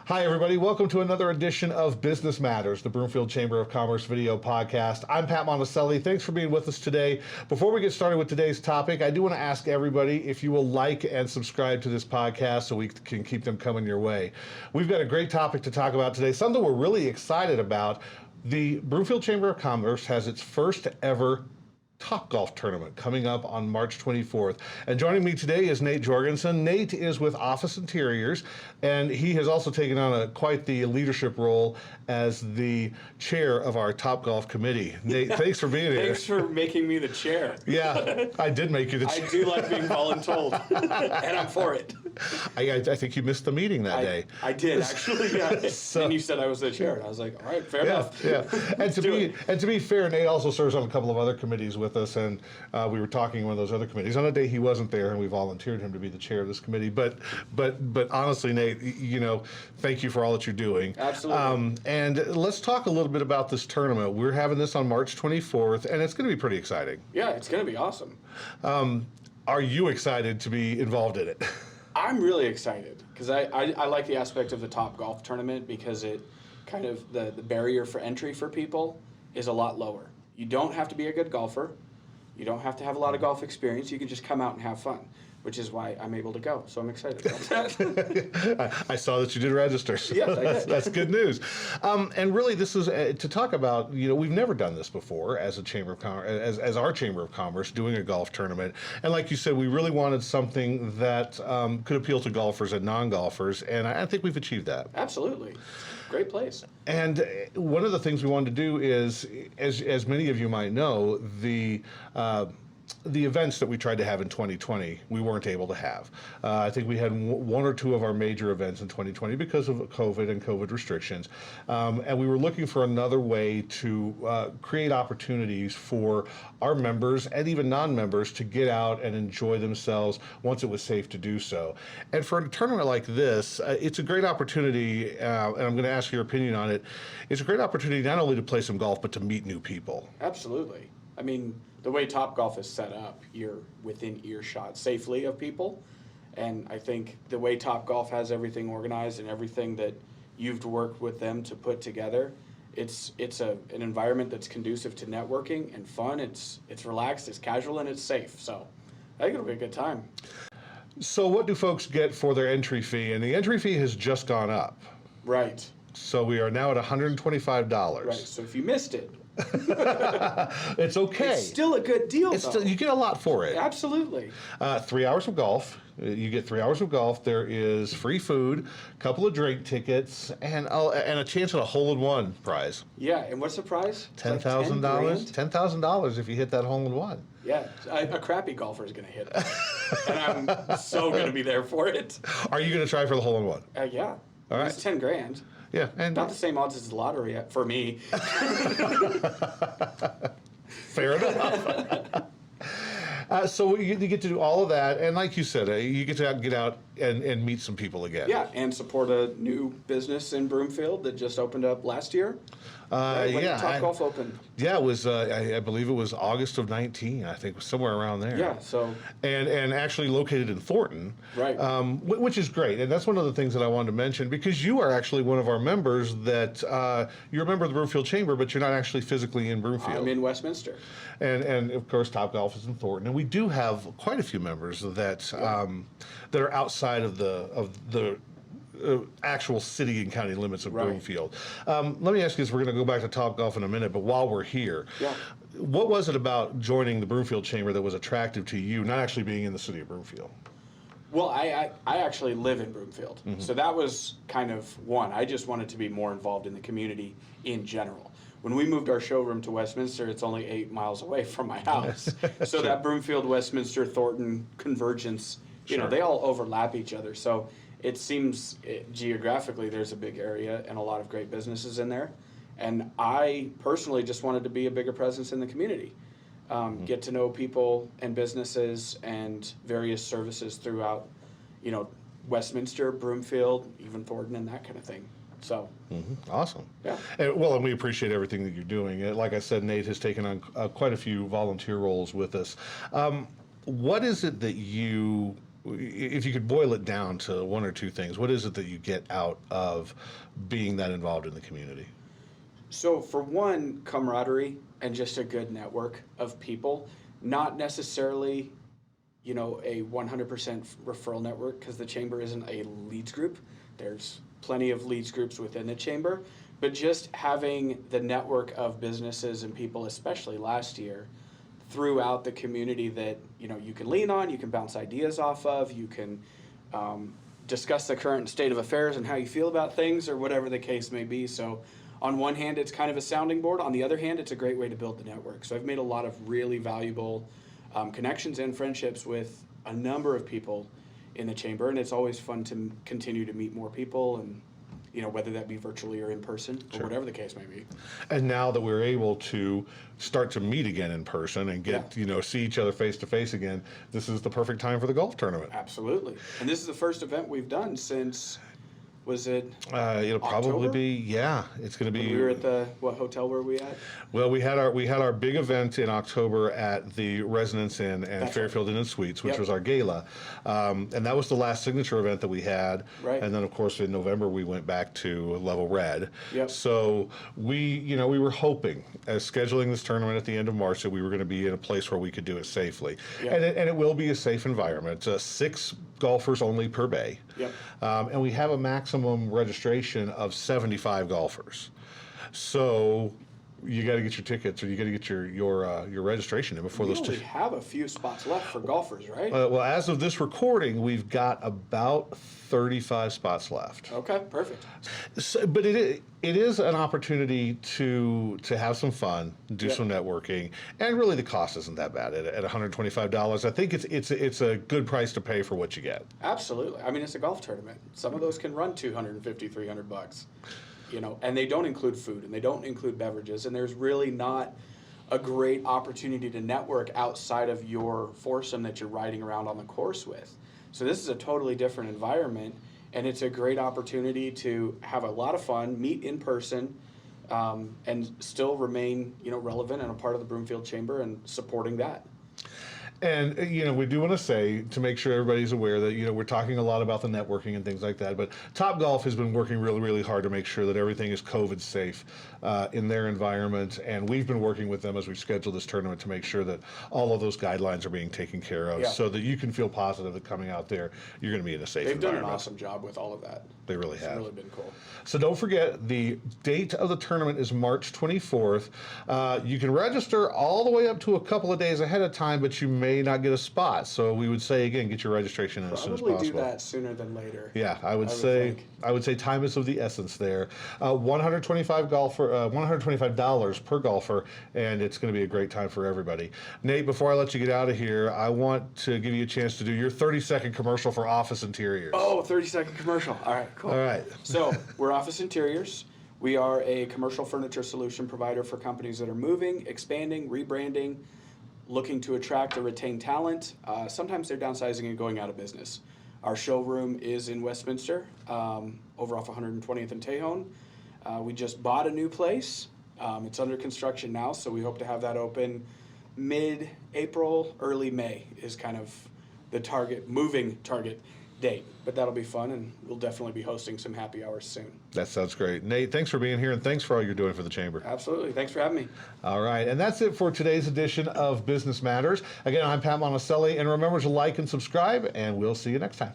Hi, everybody. Welcome to another edition of Business Matters, the Broomfield Chamber of Commerce video podcast. I'm Pat Monticelli. Thanks for being with us today. Before we get started with today's topic, I do want to ask everybody if you will like and subscribe to this podcast so we can keep them coming your way. We've got a great topic to talk about today, something we're really excited about. The Broomfield Chamber of Commerce has its first ever Topgolf tournament coming up on March 24th. And joining me today is Nate Jorgensen. Nate is with Office Interiors, and he has also taken on quite the leadership role as the chair of our Topgolf committee. Nate, thanks for being here. Thanks for making me the chair. Yeah, I did make you the chair. I do like being voluntold, and I'm for it. I think you missed the meeting that day. I did, actually, yeah. And you said I was the chair, and I was like, all right, fair enough. Yeah. And to be fair, Nate also serves on a couple of other committees with us, and we were talking in one of those other committees. On a day he wasn't there, and we volunteered him to be the chair of this committee. But honestly, Nate, thank you for all that you're doing. Absolutely. And let's talk a little bit about this tournament. We're having this on March 24th, and it's going to be pretty exciting. Yeah, it's going to be awesome. Are you excited to be involved in it? I'm really excited because I like the aspect of the Topgolf tournament because it kind of the barrier for entry for people is a lot lower. You don't have to be a good golfer. You don't have to have a lot of golf experience. You can just come out and have fun, which is why I'm able to go. So I'm excited about that. I saw that you did register. So yes, I did. That's good news. And really, this is to talk about. We've never done this before as a chamber of commerce, as our chamber of commerce, doing a golf tournament. And like you said, we really wanted something that could appeal to golfers and non-golfers, and I think we've achieved that. Absolutely. Great place. And one of the things we wanted to do is, as many of you might know, the events that we tried to have in 2020, we weren't able to have. I think we had one or two of our major events in 2020 because of COVID and COVID restrictions. And we were looking for another way to create opportunities for our members and even non-members to get out and enjoy themselves once it was safe to do so. And for a tournament like this, it's a great opportunity, and I'm going to ask your opinion on it. It's a great opportunity not only to play some golf, but to meet new people. Absolutely. I mean, the way Topgolf is set up, you're within earshot safely of people. And I think the way Topgolf has everything organized and everything that you've worked with them to put together, it's an environment that's conducive to networking and fun. It's relaxed, it's casual, and it's safe. So I think it'll be a good time. So what do folks get for their entry fee? And the entry fee has just gone up. Right. So we are now at $125. Right. So if you missed it, it's okay. It's still a good deal, though. You get a lot for it. Absolutely. 3 hours of golf. You get 3 hours of golf. There is free food, a couple of drink tickets, and a chance at a hole-in-one prize. Yeah, and what's the prize? $10,000. $10,000 if you hit that hole-in-one. Yeah, a crappy golfer is going to hit it. And I'm so going to be there for it. Are you going to try for the hole-in-one? Yeah. All right. It's $10,000. Yeah, and not the same odds as the lottery for me. Fair enough. So you get to do all of that, and like you said, you get to get out and meet some people again. Yeah, and support a new business in Broomfield that just opened up last year. Right, when Topgolf opened. Yeah, it was. I believe it was August of 19. I think somewhere around there. Yeah. So. And actually located in Thornton. Right. Which is great, and that's one of the things that I wanted to mention because you are actually one of our members that you're a member of the Broomfield Chamber, but you're not actually physically in Broomfield. I'm in Westminster. And of course Topgolf is in Thornton, and we do have quite a few members that are outside of the actual city and county limits of Broomfield. Let me ask you this, we're going to go back to Topgolf in a minute, but while we're here, what was it about joining the Broomfield Chamber that was attractive to you, not actually being in the city of Broomfield? Well, I actually live in Broomfield, so that was kind of one. I just wanted to be more involved in the community in general. When we moved our showroom to Westminster, it's only 8 miles away from my house. So that Broomfield, Westminster, Thornton convergence, they all overlap each other. So it seems geographically there's a big area and a lot of great businesses in there. And I personally just wanted to be a bigger presence in the community. Get to know people and businesses and various services throughout, Westminster, Broomfield, even Thornton, and that kind of thing. So awesome. Yeah. And we appreciate everything that you're doing. Like I said, Nate has taken on quite a few volunteer roles with us. What is it that you if you could boil it down to one or two things, what is it that you get out of being that involved in the community? So for one, camaraderie and just a good network of people, not necessarily, a 100% referral network, because the chamber isn't a leads group. There's plenty of leads groups within the chamber, but just having the network of businesses and people, especially last year, throughout the community that, you can lean on, you can bounce ideas off of, you can discuss the current state of affairs and how you feel about things or whatever the case may be. So on one hand, it's kind of a sounding board. On the other hand, it's a great way to build the network. So I've made a lot of really valuable connections and friendships with a number of people in the chamber, and it's always fun to continue to meet more people, and whether that be virtually or in person, or whatever the case may be. And now that we're able to start to meet again in person and get see each other face to face again, this is the perfect time for the golf tournament. Absolutely. And this is the first event we've done since, was it it'll probably October? be, it's going to be. We were at what hotel were we at? Well, we had our big event in October at the Resonance Inn and That's Fairfield Inn and Suites, which was our gala, and that was the last signature event that we had. Right. And then of course in November we went back to Level Red. Yep. So we were hoping, as scheduling this tournament at the end of March, that we were going to be in a place where we could do it safely, and it will be a safe environment. 6 golfers only per bay. Yep. And we have a maximum registration of 75 golfers. So you got to get your tickets, or you got to get your registration in before We those. only have a few spots left for golfers, right? Well, as of this recording, we've got about 35 spots left. Okay, perfect. So, but it is an opportunity to have some fun, do some networking, and really the cost isn't that bad at $125. I think it's a good price to pay for what you get. Absolutely. I mean, it's a golf tournament. Some of those can run $250, $300. And they don't include food and they don't include beverages, and there's really not a great opportunity to network outside of your foursome that you're riding around on the course with. So this is a totally different environment, and it's a great opportunity to have a lot of fun, meet in person, and still remain, relevant and a part of the Broomfield Chamber and supporting that. And, we do want to say, to make sure everybody's aware that, we're talking a lot about the networking and things like that, but Topgolf has been working really, really hard to make sure that everything is COVID safe in their environment. And we've been working with them as we schedule this tournament to make sure that all of those guidelines are being taken care of, so that you can feel positive that coming out there, you're going to be in a safe environment. They've done an awesome job with all of that. They really have. It's really been cool. So don't forget, the date of the tournament is March 24th. You can register all the way up to a couple of days ahead of time, but you may not get a spot. So we would say, again, get your regration in as soon as possible. Probably do that sooner than later. Yeah, I would say time is of the essence there. $125 per golfer, and it's going to be a great time for everybody. Nate, before I let you get out of here, I want to give you a chance to do your 30-second commercial for Office Interiors. Oh, 30-second commercial. All right, cool. All right. So we're Office Interiors. We are a commercial furniture solution provider for companies that are moving, expanding, rebranding, looking to attract or retain talent. Sometimes they're downsizing and going out of business. Our showroom is in Westminster, over off 120th and Tejon. We just bought a new place. It's under construction now, so we hope to have that open mid-April, early May is kind of the moving target date. But that'll be fun, and we'll definitely be hosting some happy hours soon. That sounds great. Nate, thanks for being here, and thanks for all you're doing for the Chamber. Absolutely. Thanks for having me. All right, and that's it for today's edition of Business Matters. Again, I'm Pat Monticelli, and remember to like and subscribe, and we'll see you next time.